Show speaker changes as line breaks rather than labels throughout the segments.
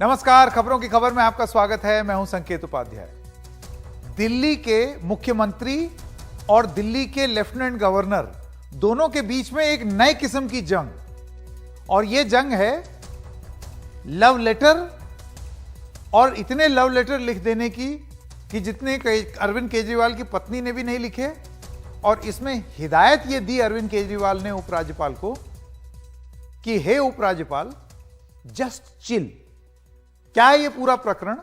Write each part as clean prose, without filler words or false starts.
नमस्कार, खबरों की खबर में आपका स्वागत है। मैं हूं संकेत उपाध्याय। दिल्ली के मुख्यमंत्री और दिल्ली के लेफ्टिनेंट गवर्नर दोनों के बीच में एक नए किस्म की जंग, और यह जंग है लव लेटर, और इतने लव लेटर लिख देने की कि जितने अरविंद केजरीवाल की पत्नी ने भी नहीं लिखे। और इसमें हिदायत यह दी अरविंद केजरीवाल ने उपराज्यपाल को कि हे उपराज्यपाल, जस्ट चिल। क्या है ये पूरा प्रकरण,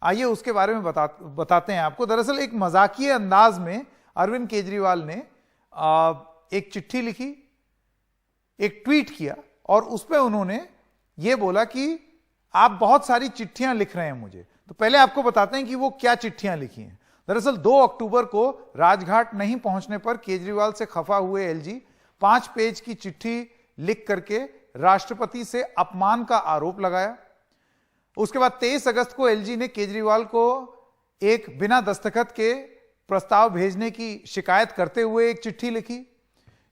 आइए उसके बारे में बताते हैं आपको। दरअसल एक मजाकिया अंदाज में अरविंद केजरीवाल ने एक चिट्ठी लिखी, एक ट्वीट किया, और उस पर उन्होंने ये बोला कि आप बहुत सारी चिट्ठियां लिख रहे हैं मुझे। तो पहले आपको बताते हैं कि वो क्या चिट्ठियां लिखी हैं। दरअसल 2 अक्टूबर को राजघाट नहीं पहुंचने पर केजरीवाल से खफा हुए एलजी 5 पेज की चिट्ठी लिख करके राष्ट्रपति से अपमान का आरोप लगाया। उसके बाद 23 अगस्त को एलजी ने केजरीवाल को एक बिना दस्तखत के प्रस्ताव भेजने की शिकायत करते हुए एक चिट्ठी लिखी।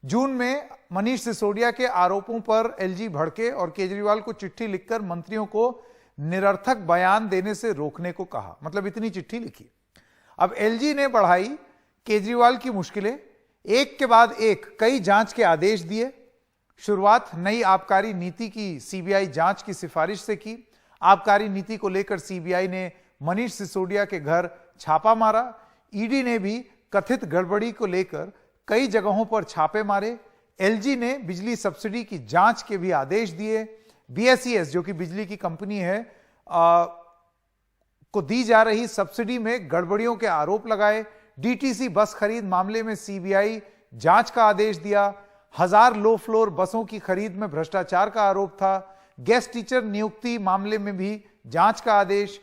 जून में मनीष सिसोदिया के आरोपों पर एलजी भड़के और केजरीवाल को चिट्ठी लिखकर मंत्रियों को निरर्थक बयान देने से रोकने को कहा। मतलब इतनी चिट्ठी लिखी। अब एलजी ने बढ़ाई केजरीवाल की मुश्किलें, एक के बाद एक कई जांच के आदेश दिए। शुरुआत नई आबकारी नीति की सीबीआई जांच की सिफारिश से की। आबकारी नीति को लेकर सीबीआई ने मनीष सिसोदिया के घर छापा मारा। ईडी ने भी कथित गड़बड़ी को लेकर कई जगहों पर छापे मारे। एलजी ने बिजली सब्सिडी की जांच के भी आदेश दिए। बीएसईएस जो कि बिजली की कंपनी है को दी जा रही सब्सिडी में गड़बड़ियों के आरोप लगाए। डीटीसी बस खरीद मामले में सीबीआई जांच का आदेश दिया। 1000 लो फ्लोर बसों की खरीद में भ्रष्टाचार का आरोप था। गेस्ट टीचर नियुक्ति मामले में भी जांच का आदेश।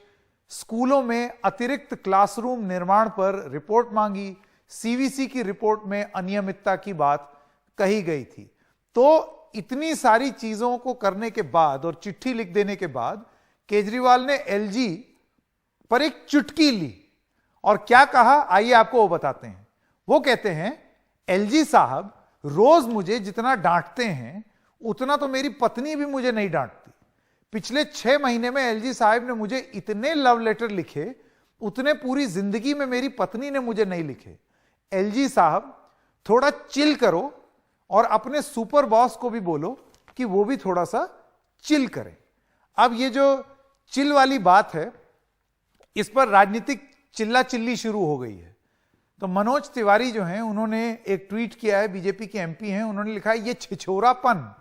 स्कूलों में अतिरिक्त क्लासरूम निर्माण पर रिपोर्ट मांगी। सीवीसी की रिपोर्ट में अनियमितता की बात कही गई थी। तो इतनी सारी चीजों को करने के बाद और चिट्ठी लिख देने के बाद केजरीवाल ने एलजी पर एक चुटकी ली, और क्या कहा आइए आपको वो बताते हैं। वो कहते हैं, एलजी साहब रोज मुझे जितना डांटते हैं उतना तो मेरी पत्नी भी मुझे नहीं डांटती। पिछले 6 महीने में एलजी साहब ने मुझे इतने लव लेटर लिखे उतने पूरी जिंदगी में मेरी पत्नी ने मुझे नहीं लिखे। एलजी साहब थोड़ा चिल करो, और अपने सुपर बॉस को भी बोलो कि वो भी थोड़ा सा चिल करें। अब ये जो चिल वाली बात है, इस पर राजनीतिक चिल्ला चिल्ली शुरू हो गई है। तो मनोज तिवारी जो हैं, उन्होंने एक ट्वीट किया है, बीजेपी के एमपी हैं। उन्होंने लिखा है, ये छिछोरापन,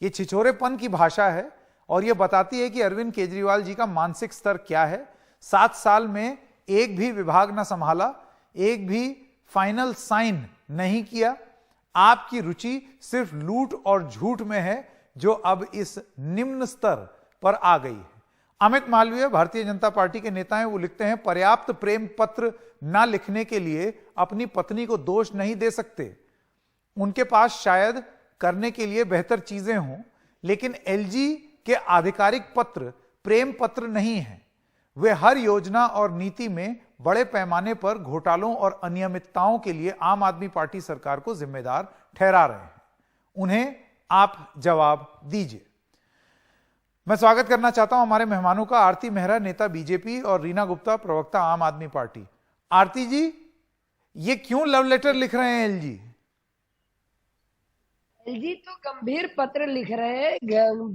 ये छिछोरेपन की भाषा है, और यह बताती है कि अरविंद केजरीवाल जी का मानसिक स्तर क्या है। 7 साल में एक भी विभाग ना संभाला, एक भी फाइनल साइन नहीं किया। आपकी रुचि सिर्फ लूट और झूठ में है, जो अब इस निम्न स्तर पर आ गई है। अमित मालवीय भारतीय जनता पार्टी के नेता हैं। वो लिखते हैं, पर्याप्त प्रेम पत्र ना लिखने के लिए अपनी पत्नी को दोष नहीं दे सकते। उनके पास शायद करने के लिए बेहतर चीजें हों, लेकिन एलजी के आधिकारिक पत्र प्रेम पत्र नहीं है। वे हर योजना और नीति में बड़े पैमाने पर घोटालों और अनियमितताओं के लिए आम आदमी पार्टी सरकार को जिम्मेदार ठहरा रहे हैं। उन्हें आप जवाब दीजिए। मैं स्वागत करना चाहता हूं हमारे मेहमानों का। आरती मेहरा, नेता बीजेपी, और रीना गुप्ता, प्रवक्ता आम आदमी पार्टी। आरती जी, ये क्यों लव लेटर लिख रहे हैं एलजी?
एलजी तो गंभीर पत्र लिख रहे हैं,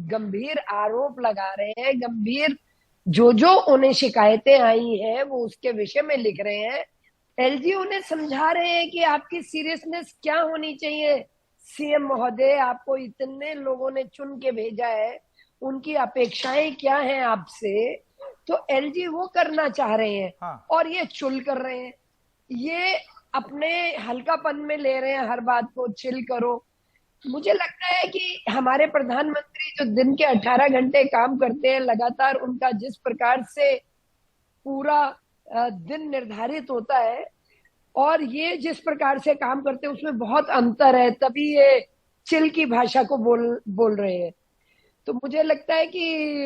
गंभीर आरोप लगा रहे हैं, गंभीर जो उन्हें शिकायतें आई हैं वो उसके विषय में लिख रहे हैं। एलजी उन्हें समझा रहे हैं कि आपकी सीरियसनेस क्या होनी चाहिए। सीएम महोदय, आपको इतने लोगों ने चुन के भेजा है, उनकी अपेक्षाएं क्या हैं आपसे। तो एलजी वो करना चाह रहे हैं।
हाँ।
और ये चुल कर रहे हैं, ये अपने हल्कापन में ले रहे हैं हर बात को, चिल करो। मुझे लगता है कि हमारे प्रधानमंत्री जो दिन के 18 घंटे काम करते हैं लगातार, उनका जिस प्रकार से पूरा दिन निर्धारित होता है और ये जिस प्रकार से काम करते हैं उसमें बहुत अंतर है, तभी ये चिल की भाषा को बोल रहे हैं। तो मुझे लगता है कि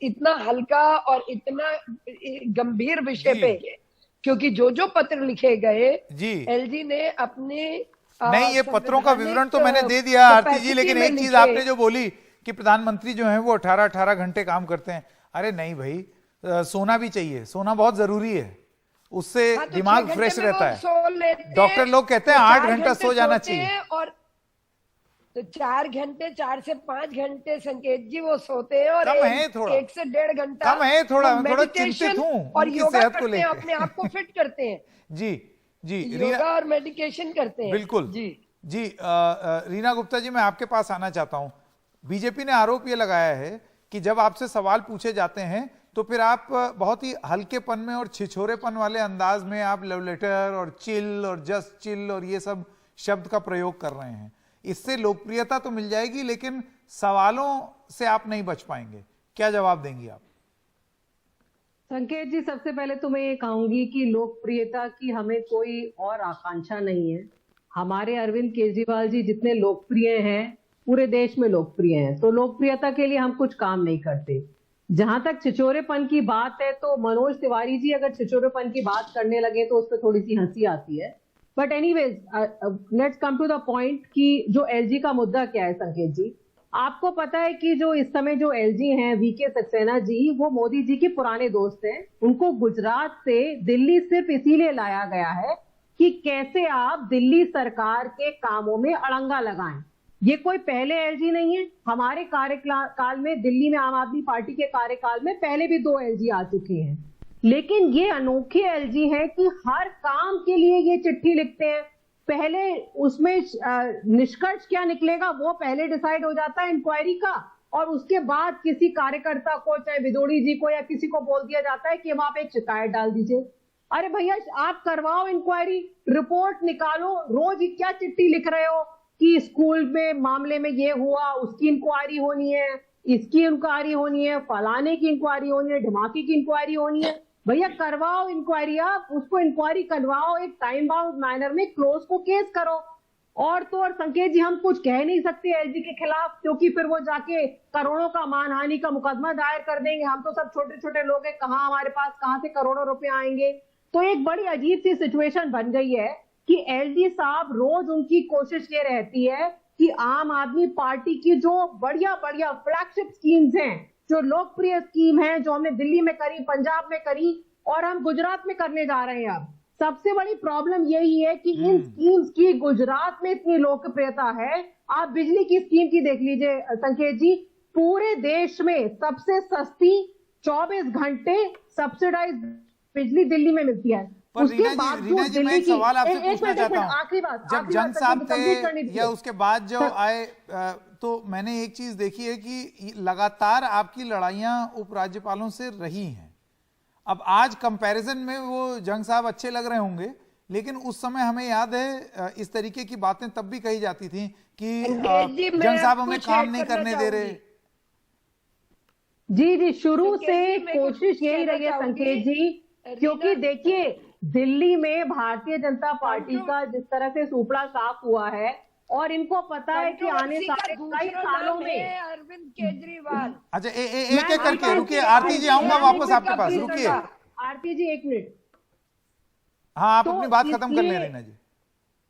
इतना हल्का और इतना गंभीर विषय पे, क्योंकि जो पत्र लिखे गए एलजी ने अपने
नहीं, ये पत्रों का विवरण तो मैंने दे दिया आरती जी, लेकिन एक चीज आपने जो बोली कि प्रधानमंत्री जो हैं वो 18 घंटे काम करते हैं, अरे नहीं भाई, सोना भी चाहिए, सोना बहुत जरूरी है, उससे
हाँ, तो
दिमाग
6 घंटे
फ्रेश
में
रहता
वो
है।
सो लेते हैं,
डॉक्टर लोग कहते हैं
तो
8
4
घंटा
घंटे
सो जाना
सोते
चाहिए।
हैं, और तो 4 घंटे, 4 से 5 घंटे संकेत जी वो सोते हैं, और
कम है थोड़ा,
1 से 1.5 घंटा
कम है थोड़ा,
वो
मैं थोड़ा चिंतित
मेडिटेशन
हूं
और
उनकी
योगा
सेहत को
करते हैं,
लेके।
अपने आप को फिट करते हैं।
जी जी रीना,
योगा और मेडिटेशन करते हैं
बिल्कुल
जी।
जी। रीना गुप्ता जी, मैं आपके पास आना चाहता हूं। बीजेपी ने आरोप यह लगाया है कि जब आपसे सवाल पूछे जाते हैं तो फिर आप बहुत ही हल्केपन में और छिछोरेपन वाले अंदाज में आप लव लेटर और चिल और जस्ट चिल और ये सब शब्द का प्रयोग कर रहे हैं। इससे लोकप्रियता तो मिल जाएगी, लेकिन सवालों से आप नहीं बच पाएंगे। क्या जवाब देंगी आप?
संकेत जी, सबसे पहले तो मैं ये कहूंगी कि लोकप्रियता की हमें कोई और आकांक्षा नहीं है। हमारे अरविंद केजरीवाल जी जितने लोकप्रिय हैं, पूरे देश में लोकप्रिय हैं, तो लोकप्रियता के लिए हम कुछ काम नहीं करते। जहां तक छिछोरेपन की बात है, तो मनोज तिवारी जी अगर छिछोरेपन की बात करने लगे तो उस पर थोड़ी सी हंसी आती है। But anyways, let's come to the point कि जो एलजी का मुद्दा क्या है। संकेत जी, आपको पता है कि जो इस समय जो एलजी हैं, वीके सक्सेना जी, वो मोदी जी के पुराने दोस्त हैं। उनको गुजरात से दिल्ली सिर्फ इसीलिए लाया गया है कि कैसे आप दिल्ली सरकार के कामों में अड़ंगा लगाएं। ये कोई पहले एलजी नहीं है। हमारे कार्यकाल में, दिल्ली में आम आदमी पार्टी के कार्यकाल में पहले भी 2 एलजी आ चुके हैं, लेकिन ये अनोखे एलजी हैं कि हर काम के लिए ये चिट्ठी लिखते हैं। पहले उसमें निष्कर्ष क्या निकलेगा वो पहले डिसाइड हो जाता है इंक्वायरी का, और उसके बाद किसी कार्यकर्ता को, चाहे विदोड़ी जी को या किसी को बोल दिया जाता है कि वहां पे एक शिकायत डाल दीजिए। अरे भैया, आप करवाओ इंक्वायरी, रिपोर्ट निकालो। रोज क्या चिट्ठी लिख रहे हो कि स्कूल में मामले में ये हुआ, उसकी इंक्वायरी होनी है, इसकी इंक्वायरी होनी है, फलाने की इंक्वायरी होनी है, ढमाकी की इंक्वायरी होनी है। भैया करवाओ इंक्वायरी, आप उसको इंक्वायरी करवाओ, एक टाइम बाउंड मैनर में क्लोज को केस करो। और तो और संकेत जी, हम कुछ कह नहीं सकते एलजी के खिलाफ, क्योंकि फिर वो जाके करोड़ों का मानहानि का मुकदमा दायर कर देंगे। हम तो सब छोटे छोटे लोग हैं, कहां हमारे पास कहां से करोड़ों रुपए आएंगे। तो एक बड़ी अजीब सी सिचुएशन बन गई है कि एलजी साहब, रोज उनकी कोशिश ये रहती है कि आम आदमी पार्टी की जो बढ़िया बढ़िया फ्लैगशिप स्कीम्स हैं, जो लोकप्रिय स्कीम है, जो हमने दिल्ली में करी, पंजाब में करी, और हम गुजरात में करने जा रहे हैं। अब सबसे बड़ी प्रॉब्लम यही है कि इन स्कीम्स की गुजरात में इतनी लोकप्रियता है। आप बिजली की स्कीम की देख लीजिए संकेत जी, पूरे देश में सबसे सस्ती 24 घंटे सब्सिडाइज बिजली दिल्ली में मिलती है।
उसके बाद रीना जी, मैं एक सवाल आपसे पूछना चाहता हूं।
आखिरी बात,
जब जंग साहब थे या उसके बाद जो आए, तो मैंने एक चीज देखी है कि लगातार आपकी लड़ाइयां उपराज्यपालों से रही हैं। अब आज कंपैरिजन में वो जंग साहब अच्छे लग रहे होंगे, लेकिन उस समय हमें याद है इस तरीके की बातें तब भी कही जाती थी कि जंग साहब हमें काम नहीं करने दे रहे।
जी जी, शुरू से कोशिश यही रही है संकेत जी, क्योंकि देखिए दिल्ली में भारतीय जनता पार्टी का जिस तरह से सुपड़ा साफ हुआ है, और इनको पता है कि आने वाले कई सालों में
अरविंद केजरीवाल।
अच्छा, एक एक करके रुकिए, आरती जी आऊंगा वापस आपके पास, रुकिए
आरती जी 1 मिनट।
हाँ, आप अपनी बात खत्म कर लें रीना जी।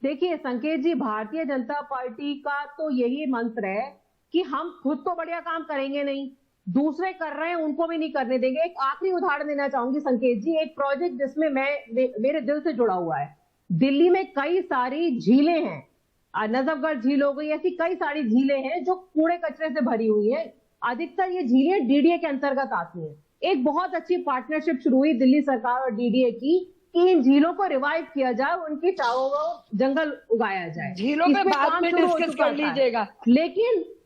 देखिए संकेत जी, भारतीय जनता पार्टी का तो यही मंत्र है कि हम खुद तो बढ़िया काम करेंगे नहीं, दूसरे कर रहे हैं उनको भी नहीं करने देंगे। एक आखिरी उदाहरण देना चाहूंगी संकेत जी, एक प्रोजेक्ट जिसमें मेरे दिल से जुड़ा हुआ है। दिल्ली में कई सारी झीलें हैं, नजफगढ़ झील हो गई, ऐसी कई सारी झीलें हैं जो कूड़े कचरे से भरी हुई हैं। अधिकतर ये झीलें डीडीए के अंतर्गत आती हैं। एक बहुत अच्छी पार्टनरशिप शुरू हुई दिल्ली सरकार और डीडीए की कि इन झीलों को रिवाइव किया जाए, उनकी चारों ओर जंगल उगाया जाए।
झीलों पे बाद में डिस्कस कर लीजिएगा।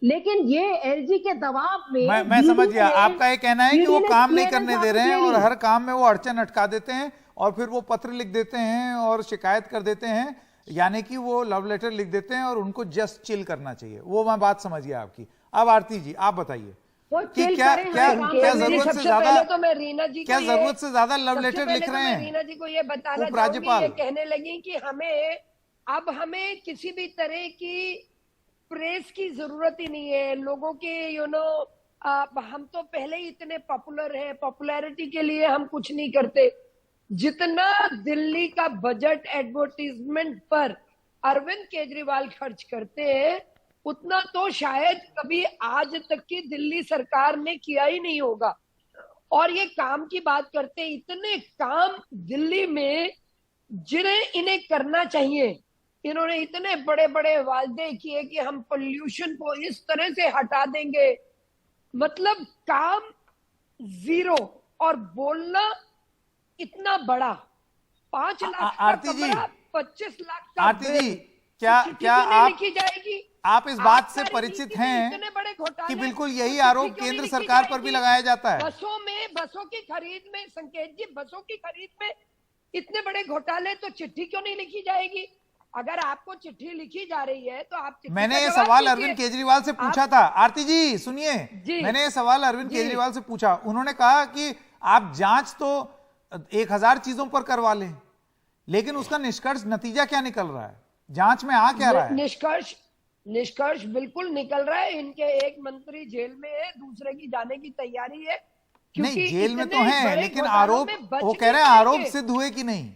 लेकिन ये एलजी के दबाव में,
मैं समझ गया आपका ये कहना है कि वो काम नहीं करने दे रहे हैं और हर काम में वो अड़चन अटका देते हैं और फिर वो पत्र लिख देते हैं और शिकायत कर देते हैं, यानी कि वो लव लेटर लिख देते हैं और उनको जस्ट चिल करना चाहिए। वो मैं बात समझ गया आपकी। अब आरती जी आप बताइए कि क्या जरूरत से ज्यादा लव लेटर लिख रहे हैं?
रीना जी को ये बताना चाहूंगी, ये कहने लगी कि हमें किसी भी तरह की प्रेस की जरूरत ही नहीं है, लोगों के हम तो पहले ही इतने पॉपुलर हैं, पॉपुलैरिटी के लिए हम कुछ नहीं करते। जितना दिल्ली का बजट एडवर्टीजमेंट पर अरविंद केजरीवाल खर्च करते हैं, उतना तो शायद कभी आज तक की दिल्ली सरकार ने किया ही नहीं होगा। और ये काम की बात करते हैं, इतने काम दिल्ली में जिन्हें इन्हें करना चाहिए, इन्होंने इतने बड़े बड़े वादे किए कि हम पोल्यूशन को इस तरह से हटा देंगे, मतलब काम जीरो, और बोलना इतना बड़ा, 5 लाख का
आरती जी,
कमरा, 25 लाख का
आरती जी,
बिल,
क्या
चिट्ठी
क्या
क्यों नहीं
आप
लिखी जाएगी?
आप इस बात से
आबकारी
परिचित
नीति में
हैं
इतने बड़े घोटाले,
कि बिल्कुल
तो
यही
चिट्ठी
आरोप
क्यों नहीं
केंद्र
लिखी
सरकार पर भी
जाएगी?
लगाया जाता है?
बसों की खरीद में, संकेत जी, बसों की खरीद में इतने बड़े घोटाले, तो चिट्ठी क्यों नहीं लिखी जाएगी? अगर आपको चिट्ठी लिखी जा रही है तो आप चिट्ठी
मैंने
का
ये
जवाब
सवाल
दीजिए।
अरविंद केजरीवाल से पूछा था। आरती जी सुनिए,
जी।
मैंने ये सवाल अरविंद
जी।
केजरीवाल से पूछा, उन्होंने कहा कि आप जांच तो 1000 चीजों पर करवा लें, लेकिन उसका निष्कर्ष नतीजा क्या निकल रहा है? जांच में आ क्या रहा है?
निष्कर्ष बिल्कुल निकल रहा है। इनके एक मंत्री जेल में है, दूसरे की जाने की तैयारी है।
नहीं, जेल में तो
इतने
है,
बड़े
लेकिन
घोटालों
आरोप,
में बच
वो कह
नहीं
रहे हैं आरोप
पाएंगे।
सिद्ध हुए कि नहीं?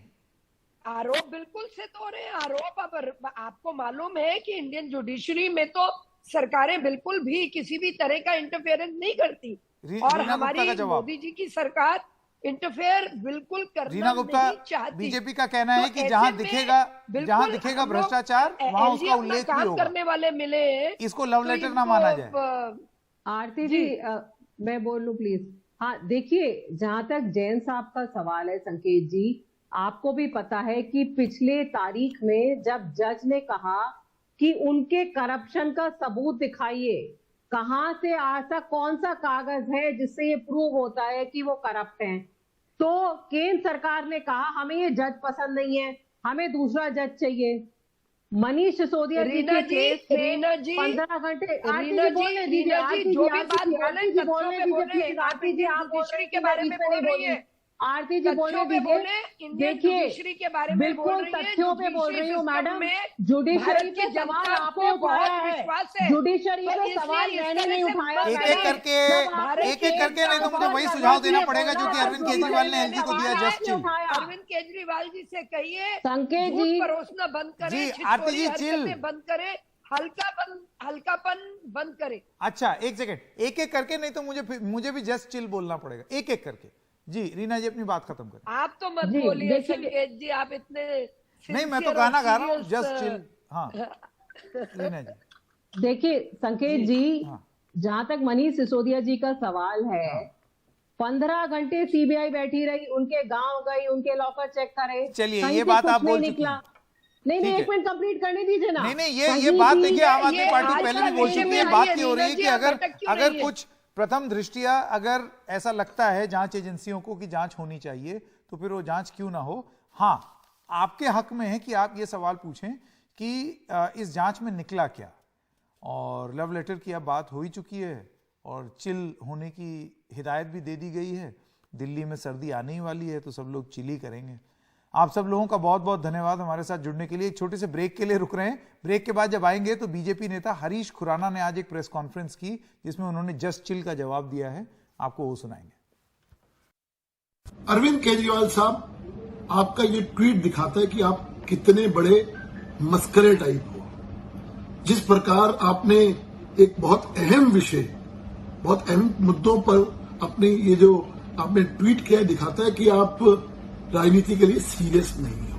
आरोप बिल्कुल सिद्ध हो रहे हैं। आरोप, अब आपको मालूम है कि इंडियन जुडिशरी में तो सरकारें बिल्कुल भी किसी भी तरह का इंटरफेरेंस नहीं करती, और
रीना गुप्ता का
हमारी
जवाब।
मोदी जी की सरकार इंटरफेयर बिल्कुल करना
रीना गुप्ता,
नहीं चाहती।
बीजेपी का कहना है
तो
कि
ऐसे
जहां
में
दिखेगा
बिल्कुल हम लोग
भ्रष्टाचार, वहां उसका
अपना
उल्लेख भी
काम
होगा।
करने वाले मिले हैं,
इसको लव
तो
लेटर ना
इनको,
माना जाए।
आरती जी, मैं बोल लूं प्लीज? हाँ, देखिए, जहां तक जैन साहब का सवाल है, संकेत जी, आपको भी पता है कि पिछले तारीख में जब जज ने कहा कि उनके करप्शन का सबूत दिखाइए, कहां से ऐसा कौन सा कागज है जिससे ये प्रूव होता है कि वो करप्ट हैं, तो केंद्र सरकार ने कहा हमें ये जज पसंद नहीं है, हमें दूसरा जज चाहिए। मनीष सिसोदिया जी के केस में 15 घंटे, आरती जी बोलने दीजिए, आरती जी बोलने दीजिए, आरती जी आप
जुडिशरी के बारे में बोल रही है,
आरती जी बोलने दीजिए। देखिए, बिल्कुल तथ्यों पे बोल रही हूँ मैडम। जुडिशरी पे सवाल आपने उठाया है, जुडिशरी पे सवाल मैंने नहीं उठाया।
एक एक करके नहीं तो मुझे वही सुझाव देना पड़ेगा जो कि अरविंद केजरीवाल ने एलजी को दिया। Just chill.
अरविंद केजरीवाल जी से कहिए,
संकेत जी,
परोसना बंद करें,
जी, आरती जी, चिल।
बंद करें, हल्कापन बंद करें।
अच्छा, एक सेकंड, एक एक करके, नहीं तो मुझे भी जस्ट चिल बोलना पड़ेगा, एक एक करके। जी रीना जी, अपनी बात खत्म करें।
आप तो मत बोलिए संकेत जी, आप इतने
नहीं, मैं तो गाना गा रहा हूँ, जस्ट चिल। हाँ रीना जी।
देखिए संकेत जी,
हाँ।
जहां तक मनीष सिसोदिया जी का सवाल है, 15 घंटे सीबीआई बैठी रही, उनके गांव गई, उनके लॉकर चेक करे,
चलिए, ये बात आप बोल चुकी हैं।
नहीं, एक मिनट कंप्लीट करने दीजिए ना।
नहीं, ये बात देखिए, आम आदमी पार्टी पहले भी बोल चुकी है। बात ये हो रही है कि अगर कुछ प्रथम दृष्टिया अगर ऐसा लगता है जांच एजेंसियों को कि जांच होनी चाहिए, तो फिर वो जांच क्यों ना हो। हाँ, आपके हक में है कि आप ये सवाल पूछें कि इस जांच में निकला क्या, और लव लेटर की अब बात हो ही चुकी है और चिल होने की हिदायत भी दे दी गई है। दिल्ली में सर्दी आने ही वाली है, तो सब लोग चिल ही करेंगे। आप सब लोगों का बहुत बहुत धन्यवाद हमारे साथ जुड़ने के लिए। एक छोटे से ब्रेक के लिए रुक रहे हैं। ब्रेक के बाद जब आएंगे तो बीजेपी नेता हरीश खुराना ने आज एक प्रेस कॉन्फ्रेंस की जिसमें उन्होंने जस्ट चिल का जवाब दिया है, आपको वो सुनाएंगे।
अरविंद केजरीवाल साहब, आपका ये ट्वीट दिखाता है कि आप कितने बड़े मस्करे टाइप हो। जिस प्रकार आपने एक बहुत अहम विषय, बहुत अहम मुद्दों पर अपनी ये जो आपने ट्वीट किया, दिखाता है कि आप राजनीति के लिए सीरियस नहीं हो।